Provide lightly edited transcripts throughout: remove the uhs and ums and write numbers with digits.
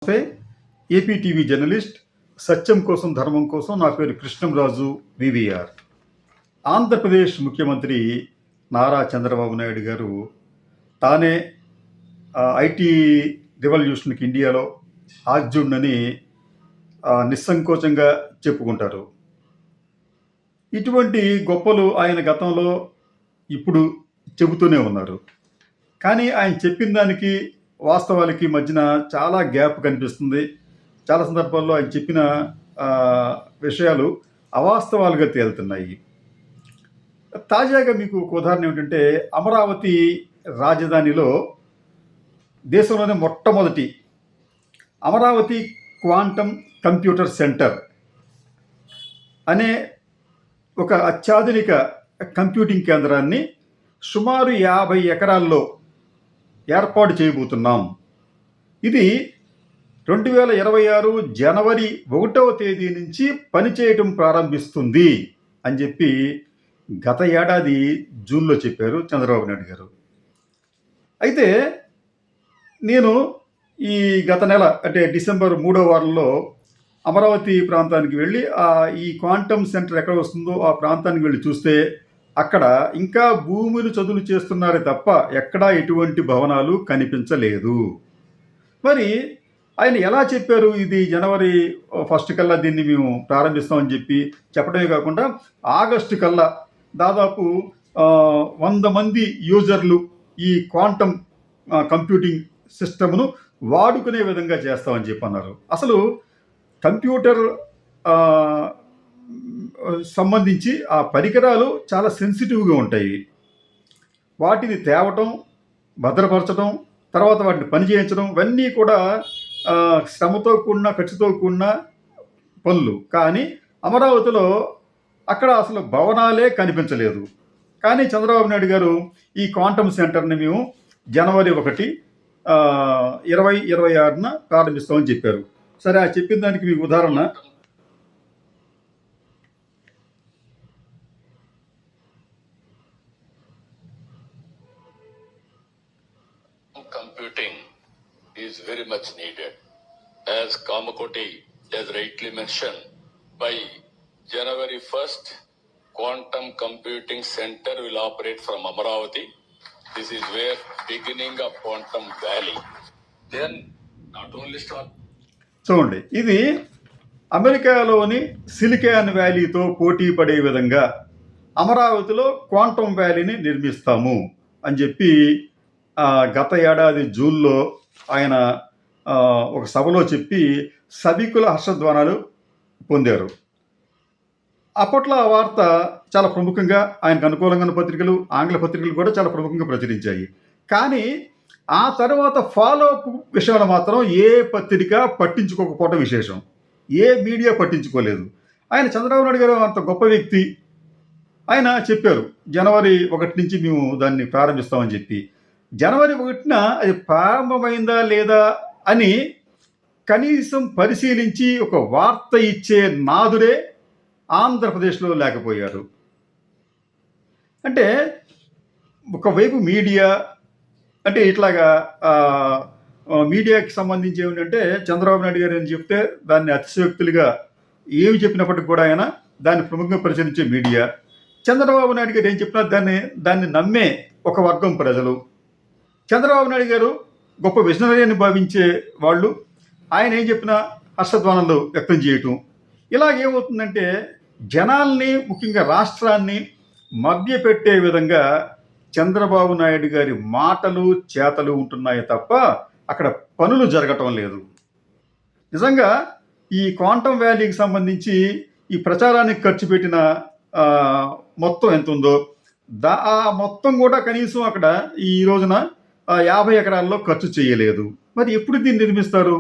నమస్తే. AP TV journalist సత్యం కోసం ధర్మం కోసం నా పేరు కృష్ణంరాజు వివిఆర్. ఆంధ్రప్రదేశ్ ముఖ్యమంత్రి నారా చంద్రబాబు నాయుడు గారు తానే ఐటీ రివల్యూషన్కి ఇండియాలో ఆద్యుడినని నిస్సంకోచంగా చెప్పుకుంటారు. ఇటువంటి గొప్పలు ఆయన గతంలో ఇప్పుడు చెబుతూనే ఉన్నారు. కానీ ఆయన చెప్పిన దానికి వాస్తవాలకి మధ్యన చాలా గ్యాప్ కనిపిస్తుంది. చాలా సందర్భాల్లో ఆయన చెప్పిన విషయాలు అవాస్తవాలుగా తేలుతున్నాయి. తాజాగా మీకు ఒక ఉదాహరణ ఏమిటంటే, అమరావతి రాజధానిలో దేశంలోనే మొట్టమొదటి అమరావతి క్వాంటమ్ కంప్యూటర్ సెంటర్ అనే ఒక అత్యాధునిక కంప్యూటింగ్ కేంద్రాన్ని సుమారు 50 ఎకరాల్లో ఏర్పాటు చేయబోతున్నాం. ఇది 2026 జనవరి 1వ తేదీ నుంచి పనిచేయటం ప్రారంభిస్తుంది అని చెప్పి గత ఏడాది జూన్లో చెప్పారు చంద్రబాబు నాయుడు గారు. అయితే నేను ఈ గత నెల అంటే డిసెంబర్ 3వ వారంలో అమరావతి ప్రాంతానికి వెళ్ళి ఈ క్వాంటమ్ సెంటర్ ఎక్కడ వస్తుందో ఆ ప్రాంతానికి వెళ్ళి చూస్తే అక్కడ ఇంకా భూములు చదువులు చేస్తున్నారే తప్ప ఎక్కడా ఎటువంటి భవనాలు కనిపించలేదు. మరి ఆయన ఎలా చెప్పారు ఇది జనవరి 1 కల్లా దీన్ని మేము ప్రారంభిస్తామని చెప్పడమే కాకుండా ఆగస్టు కల్లా దాదాపు 100 మంది యూజర్లు ఈ క్వాంటమ్ కంప్యూటింగ్ సిస్టమ్ను వాడుకునే విధంగా చేస్తామని చెప్పి అన్నారు. అసలు కంప్యూటర్ సంబంధించి ఆ పరికరాలు చాలా సెన్సిటివ్గా ఉంటాయి. వాటిని తేవటం, భద్రపరచడం, తర్వాత వాటిని పని చేయించడం ఇవన్నీ కూడా శ్రమతో కూడిన ఖర్చుతో కూడిన పనులు. కానీ అమరావతిలో అక్కడ అసలు భవనాలే కనిపించలేదు. కానీ చంద్రబాబు నాయుడు గారు ఈ క్వాంటమ్ సెంటర్ని మేము జనవరి 1, 2026న ప్రారంభిస్తామని చెప్పారు. సరే, ఆ చెప్పిన దానికి మీకు ఉదాహరణ computing is very much needed. As Kamakoti has rightly mentioned, by January 1st, Quantum Computing Center will operate from Amaravati. This is where beginning of Quantum Valley. Then not only start. చూడండి, ఇది అమెరికాలోని silicon వ్యాలీతో పోటీ పడే విధంగా అమరావతిలో quantum వ్యాలీని నిర్మిస్తాము అని చెప్పి గత ఏడాది జూన్లో ఆయన ఒక సభలో చెప్పి సభికుల హర్షధ్వానాలు పొందారు. అప్పట్లో ఆ వార్త చాలా ప్రముఖంగా ఆయనకు అనుకూలంగా ఉన్న పత్రికలు, ఆంగ్ల పత్రికలు కూడా చాలా ప్రముఖంగా ప్రచురించాయి. కానీ ఆ తర్వాత ఫాలోఅప్ విషయంలో మాత్రం ఏ పత్రిక పట్టించుకోకపోవడం విశేషం. ఏ మీడియా పట్టించుకోలేదు. ఆయన చంద్రబాబు నాయుడు గారు అంత గొప్ప వ్యక్తి. ఆయన చెప్పారు జనవరి 1 నుంచి మేము దాన్ని ప్రారంభిస్తామని చెప్పి. జనవరి 1న అది ప్రారంభమైందా లేదా అని కనీసం పరిశీలించి ఒక వార్త ఇచ్చే నాదుడే ఆంధ్రప్రదేశ్లో లేకపోయారు. అంటే ఒకవైపు మీడియా అంటే ఇట్లాగా మీడియాకి సంబంధించి ఏమిటంటే చంద్రబాబు నాయుడు గారు అని చెప్తే దాన్ని అతిశయోక్తులుగా ఏమి చెప్పినప్పటికీ కూడా ఆయన దాన్ని ప్రముఖంగా పరిశీలించే మీడియా, చంద్రబాబు నాయుడు గారు ఏం చెప్పినా దాన్ని నమ్మే ఒక వర్గం ప్రజలు, చంద్రబాబు నాయుడు గారు గొప్ప విజనరీ అని భావించే వాళ్ళు ఆయన ఏం చెప్పినా హర్షధ్వానాలు వ్యక్తం చేయటం. ఇలాగేమవుతుందంటే జనాల్ని, ముఖ్యంగా రాష్ట్రాన్ని మభ్యపెట్టే విధంగా చంద్రబాబు నాయుడు గారి మాటలు చేతలు ఉంటున్నాయి తప్ప అక్కడ పనులు జరగటం లేదు. నిజంగా ఈ క్వాంటమ్ వ్యాలీకి సంబంధించి ఈ ప్రచారానికి ఖర్చు పెట్టిన మొత్తం ఎంత ఉందో ఆ మొత్తం కూడా కనీసం అక్కడ ఈ రోజున 50 ఎకరాల్లో ఖర్చు చేయలేదు. మరి ఎప్పుడు దీన్ని నిర్మిస్తారు?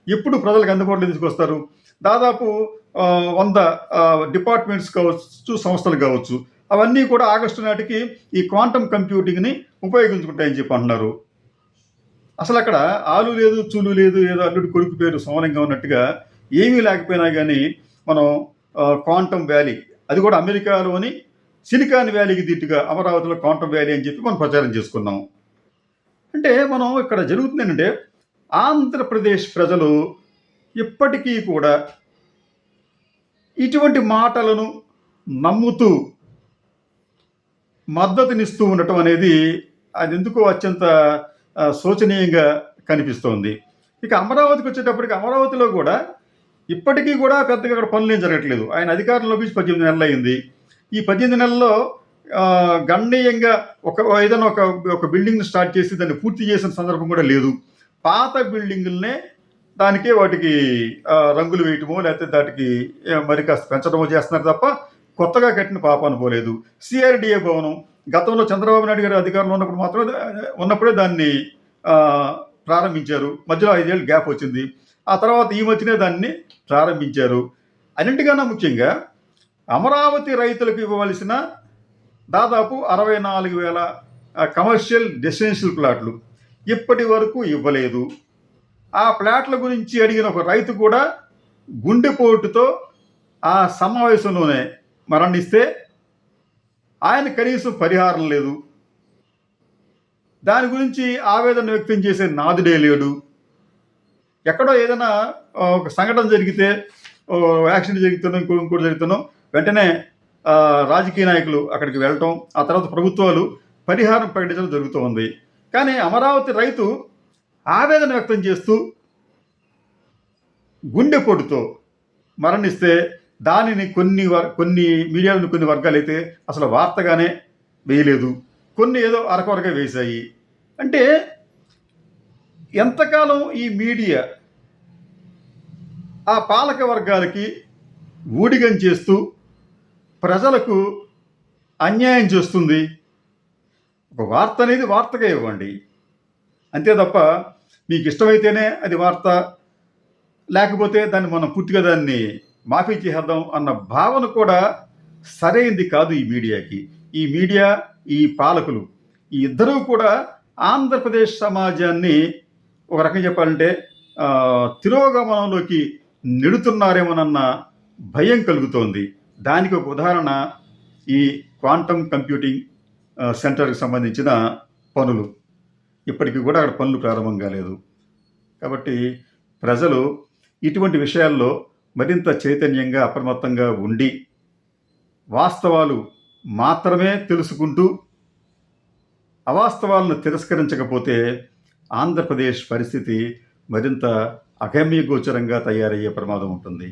ఎప్పుడు ప్రజలకు అందుబాటులో తీసుకొస్తారు? దాదాపు 100 డిపార్ట్మెంట్స్ కావచ్చు, సంస్థలు కావచ్చు, అవన్నీ కూడా ఆగస్టు నాటికి ఈ క్వాంటమ్ కంప్యూటింగ్ని ఉపయోగించుకుంటాయని చెప్పి అంటున్నారు. అసలు అక్కడ ఆలు లేదు, చూలు లేదు, ఏదో అల్లుడి కొడుకు పేరు సోమలింగం ఉన్నట్టుగా ఏమీ లేకపోయినా కానీ మనం క్వాంటమ్ వ్యాలీ, అది కూడా అమెరికాలోని సిలికాన్ వ్యాలీకి దీటుగా అమరావతిలో క్వాంటమ్ వ్యాలీ అని చెప్పి మనం ప్రచారం చేసుకున్నాం. అంటే మనం ఇక్కడ జరుగుతుంది ఏంటంటే ఆంధ్రప్రదేశ్ ప్రజలు ఇప్పటికీ కూడా ఇటువంటి మాటలను నమ్ముతూ మద్దతునిస్తూ ఉండటం అనేది అది ఎందుకో అత్యంత శోచనీయంగా కనిపిస్తోంది. ఇక అమరావతికి వచ్చేటప్పటికి అమరావతిలో కూడా ఇప్పటికీ కూడా పెద్దగా అక్కడ పనులు ఏం జరగట్లేదు. ఆయన అధికారంలోకి వచ్చి 18 నెలలు అయింది. ఈ 18 నెలల్లో గణనీయంగా ఏదైనా ఒక బిల్డింగ్ని స్టార్ట్ చేసి దాన్ని పూర్తి చేసిన సందర్భం కూడా లేదు. పాత బిల్డింగులనే దానికే వాటికి రంగులు వేయటమో లేకపోతే దాటికి మరి కాస్త పెంచడమో చేస్తున్నారు తప్ప కొత్తగా కట్టిన పాపాను పోలేదు. సిఆర్డిఏ భవనం గతంలో చంద్రబాబు నాయుడు గారు అధికారంలో ఉన్నప్పుడే దాన్ని ప్రారంభించారు. మధ్యలో 5 ఏళ్ళు గ్యాప్ వచ్చింది. ఆ తర్వాత ఈ మధ్యనే దాన్ని ప్రారంభించారు. అన్నింటికన్నా ముఖ్యంగా అమరావతి రైతులకు ఇవ్వవలసిన దాదాపు 64,000 కమర్షియల్ రెసిడెన్షియల్ ప్లాట్లు ఇప్పటి వరకు ఇవ్వలేదు. ఆ ప్లాట్ల గురించి అడిగిన ఒక రైతు కూడా గుండెపోటుతో ఆ సమావేశంలోనే మరణిస్తే ఆయన కనీసం పరిహారం లేదు. దాని గురించి ఆవేదన వ్యక్తం చేసే నాదుడే లేడు. ఎక్కడో ఏదైనా ఒక సంఘటన జరిగితే, యాక్సిడెంట్ జరుగుతున్నో ఇంకోటి జరుగుతున్నో వెంటనే రాజకీయ నాయకులు అక్కడికి వెళ్ళటం, ఆ తర్వాత ప్రభుత్వాలు పరిహారం ప్రకటించడం జరుగుతూ ఉంది. కానీ అమరావతి రైతు ఆవేదన వ్యక్తం చేస్తూ గుండెపోటుతో మరణిస్తే దానిని కొన్ని మీడియాలను కొన్ని వర్గాలు అయితే అసలు వార్తగానే వేయలేదు. కొన్ని ఏదో అరకొరగా వేశాయి. అంటే ఎంతకాలం ఈ మీడియా ఆ పాలక వర్గాలకి ఊడిగం చేస్తూ ప్రజలకు అన్యాయం చేస్తుంది? ఒక వార్త అనేది వార్తగా ఇవ్వండి, అంతే తప్ప మీకు ఇష్టమైతేనే అది వార్త, లేకపోతే దాన్ని మనం పూర్తిగా దాన్ని మాఫీ చేసేద్దాం అన్న భావన కూడా సరైంది కాదు ఈ మీడియాకి. ఈ మీడియా, ఈ పాలకులు, ఈ ఇద్దరూ కూడా ఆంధ్రప్రదేశ్ సమాజాన్ని ఒక రకంగా చెప్పాలంటే తిరోగమనంలోకి నెడుతున్నారేమోనన్న భయం కలుగుతోంది. దానికి ఒక ఉదాహరణ ఈ క్వాంటమ్ కంప్యూటింగ్ సెంటర్కి సంబంధించిన పనులు. ఇప్పటికీ కూడా అక్కడ పనులు ప్రారంభం కాలేదు. కాబట్టి ప్రజలు ఇటువంటి విషయాల్లో మరింత చైతన్యంగా అప్రమత్తంగా ఉండి వాస్తవాలు మాత్రమే తెలుసుకుంటూ అవాస్తవాలను తిరస్కరించకపోతే ఆంధ్రప్రదేశ్ పరిస్థితి మరింత అగమ్యగోచరంగా తయారయ్యే ప్రమాదం ఉంటుంది.